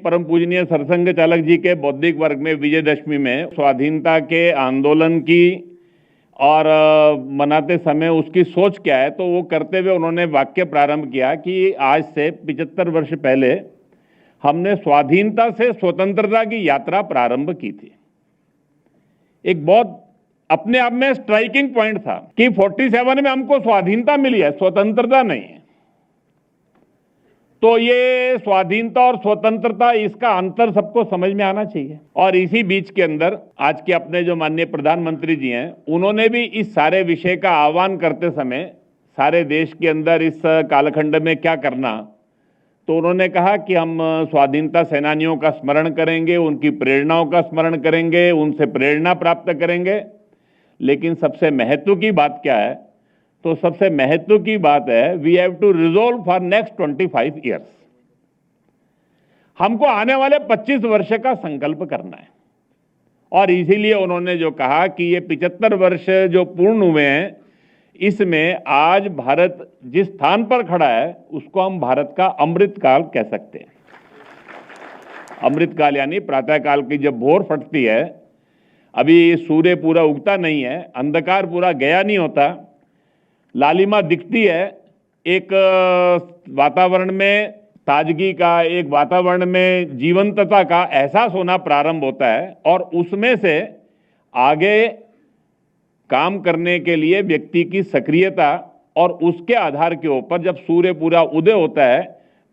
परम पूजनीय सरसंघ चालक जी के बौद्धिक वर्ग में विजयदशमी में स्वाधीनता के आंदोलन की और मनाते समय उसकी सोच क्या है, तो वो करते हुए उन्होंने वाक्य प्रारंभ किया कि आज से 75 वर्ष पहले हमने स्वाधीनता से स्वतंत्रता की यात्रा प्रारंभ की थी। एक बहुत अपने आप में स्ट्राइकिंग पॉइंट था कि 47 में हमको स्वाधीनता मिली है, स्वतंत्रता नहीं है। तो ये स्वाधीनता और स्वतंत्रता, इसका अंतर सबको समझ में आना चाहिए। और इसी बीच के अंदर आज के अपने जो माननीय प्रधानमंत्री जी हैं, उन्होंने भी इस सारे विषय का आह्वान करते समय सारे देश के अंदर इस कालखंड में क्या करना, तो उन्होंने कहा कि हम स्वाधीनता सेनानियों का स्मरण करेंगे, उनकी प्रेरणाओं का स्मरण करेंगे, उनसे प्रेरणा प्राप्त करेंगे। लेकिन सबसे महत्व की बात क्या है, तो सबसे महत्व की बात है we have to resolve for next 25 years. हमको आने वाले 25 वर्ष का संकल्प करना है। और इसीलिए उन्होंने जो कहा कि ये 75 वर्ष जो पूर्ण हुए हैं, इसमें आज भारत जिस स्थान पर खड़ा है उसको हम भारत का अमृतकाल कह सकते हैं। अमृतकाल यानी प्रातःकाल की जब भोर फटती है, अभी सूर्य पूरा उगता नहीं है, अंधकार पूरा गया नहीं होता, लालिमा दिखती है, एक वातावरण में ताजगी का, एक वातावरण में जीवंतता का एहसास होना प्रारंभ होता है। और उसमें से आगे काम करने के लिए व्यक्ति की सक्रियता और उसके आधार के ऊपर जब सूर्य पूरा उदय होता है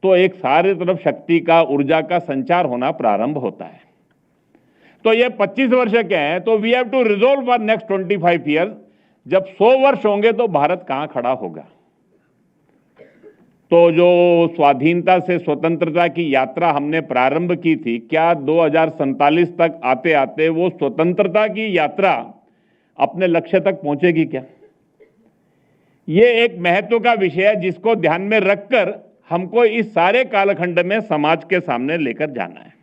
तो एक सारे तरफ शक्ति का, ऊर्जा का संचार होना प्रारंभ होता है। तो ये 25 वर्ष के हैं, तो we have to resolve for next 25 years. जब 100 वर्ष होंगे तो भारत कहां खड़ा होगा। तो जो स्वाधीनता से स्वतंत्रता की यात्रा हमने प्रारंभ की थी, क्या 2047 तक आते आते वो स्वतंत्रता की यात्रा अपने लक्ष्य तक पहुंचेगी क्या? ये एक महत्व का विषय है जिसको ध्यान में रखकर हमको इस सारे कालखंड में समाज के सामने लेकर जाना है।